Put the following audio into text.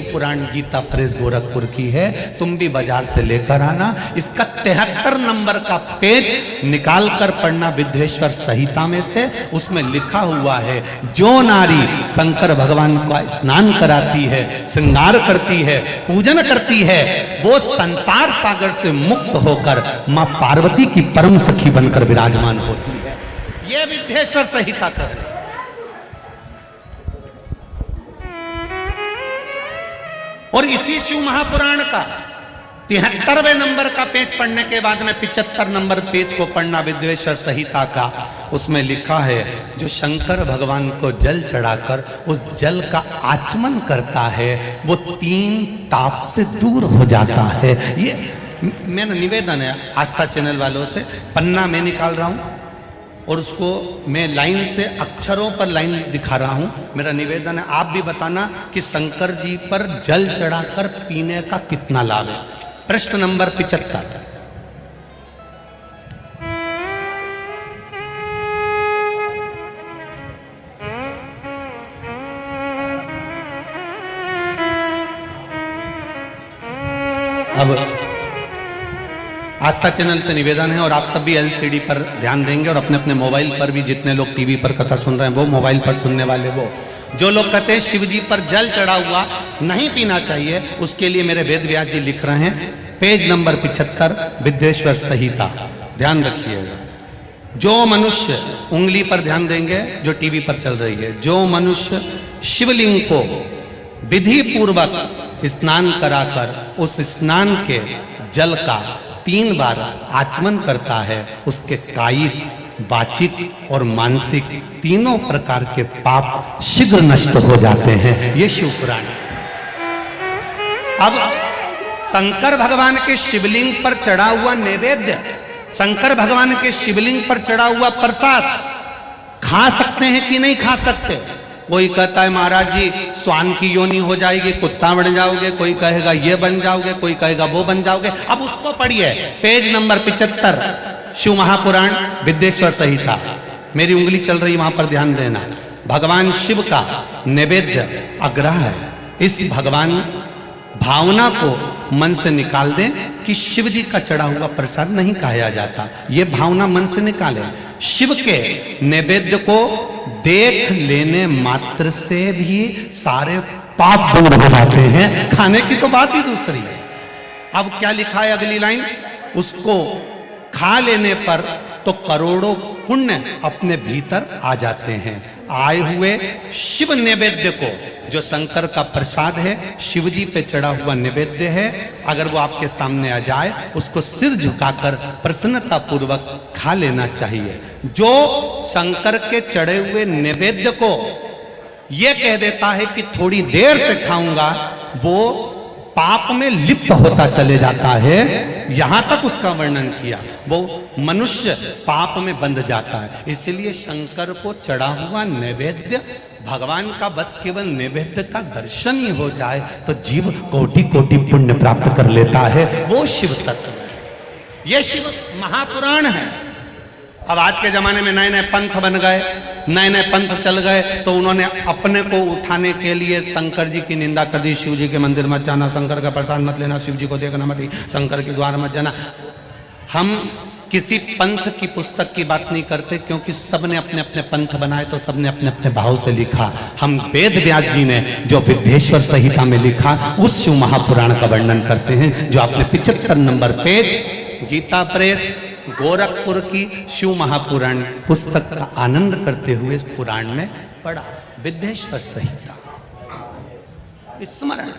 पुराण Gita press Gorakhpur की है, तुम भी बाजार से लेकर आना। इसका 73 नंबर का पेज निकाल कर पढ़ना विद्येश्वर संहिता में से। उसमें लिखा हुआ है, जो नारी शंकर भगवान का स्नान कराती है, श्रृंगार करती है, पूजन करती है, वो संसार सागर से मुक्त होकर मां पार्वती की परम सखी बनकर विराजमान होती है। यह विद्येश्वर संहिता का है। और इसी शिव महापुराण का 73वें नंबर का पेज पढ़ने के बाद में 75 नंबर पेज को पढ़ना विद्येश्वर संहिता का। उसमें लिखा है, जो शंकर भगवान को जल चढ़ाकर उस जल का आचमन करता है, वो 3 ताप से दूर हो जाता है। ये मेरा निवेदन है आस्था चैनल वालों से, पन्ना मैं निकाल रहा हूं और उसको मैं लाइन से अक्षरों पर लाइन दिखा रहा हूं। मेरा निवेदन है, आप भी बताना कि शंकर जी पर जल चढ़ाकर पीने का कितना लाभ है। प्रश्न नंबर 75। अब आस्था चैनल से निवेदन है, और आप सब भी एलसीडी पर ध्यान देंगे, और अपने अपने मोबाइल पर भी, जितने लोग टीवी पर कथा सुन रहे हैं वो मोबाइल पर सुनने वाले, वो जो लोग कहते हैं शिव जी पर जल चढ़ा हुआ नहीं पीना चाहिए, उसके लिए मेरे वेद व्यास जी लिख रहे हैं, पेज नंबर 75 विद्येश्वर संहिता। ध्यान रखिएगा, जो मनुष्य, उंगली पर ध्यान देंगे जो टीवी पर चल रही है, जो मनुष्य शिवलिंग को विधि पूर्वक स्नान कराकर उस स्नान के जल का 3 बार आचमन करता है, उसके कायिक, वाचिक और मानसिक तीनों प्रकार के पाप शीघ्र नष्ट हो जाते हैं। ये शिव पुराण। अब शंकर भगवान के शिवलिंग पर चढ़ा हुआ नैवेद्य, शंकर भगवान के शिवलिंग पर चढ़ा हुआ प्रसाद खा सकते हैं कि नहीं खा सकते? कोई कहता है महाराज जी स्वान की योनि हो जाएगी, कुत्ता बन जाओगे, कोई कहेगा ये बन जाओगे, कोई कहेगा वो बन जाओगे। अब उसको पढ़िए, पेज नंबर 75 शिव महापुराण विद्येश्वर संहिता। मेरी उंगली चल रही, वहां पर ध्यान देना। भगवान शिव का नैवेद्य अग्रह है। इस भगवान भावना को मन से निकाल दें कि शिव जी का चढ़ा हुआ प्रसाद नहीं खाया जाता, ये भावना मन से निकालें। शिव के नैवेद्य को देख लेने मात्र से भी सारे पाप दूर हो जाते हैं, खाने की तो बात ही दूसरी है। अब क्या लिखा है अगली लाइन, उसको खा लेने पर तो करोड़ों पुण्य अपने भीतर आ जाते हैं। आए हुए शिव नैवेद्य को, जो शंकर का प्रसाद है, शिव जी पे चढ़ा हुआ नैवेद्य है, अगर वो आपके सामने आ जाए, उसको सिर झुकाकर प्रसन्नता पूर्वक खा लेना चाहिए। जो शंकर के चढ़े हुए नैवेद्य को ये कह देता है कि थोड़ी देर से खाऊंगा, वो पाप में लिप्त होता चले जाता है। यहां तक उसका वर्णन किया, वो मनुष्य पाप में बंध जाता है। इसलिए शंकर को चढ़ा हुआ नैवेद्य, भगवान का बस केवल नैवेद्य का दर्शन ही हो जाए तो जीव कोटि कोटि पुण्य प्राप्त कर लेता है। वो शिव तत्व, ये शिव महापुराण है। अब आज के जमाने में नए नए पंथ बन गए, नए नए पंथ चल गए, तो उन्होंने अपने को उठाने के लिए शंकर जी की निंदा कर दी। शिव जी के मंदिर मत जाना, शंकर का प्रसाद मत लेना, शिव जी को देखना मत, शंकर के द्वार मत जाना। हम किसी पंथ की पुस्तक की बात नहीं करते, क्योंकि सबने अपने अपने पंथ बनाए, तो सबने अपने अपने भाव से लिखा। हम वेद व्यास जी ने जो विद्येश्वर संहिता में लिखा, उस शिव महापुराण का वर्णन करते हैं, जो आपने 75 number page Gita press Gorakhpur की शिव महापुराण पुस्तक का आनंद करते हुए इस पुराण में पढ़ा। विद्येश्वर संहिता स्मरण।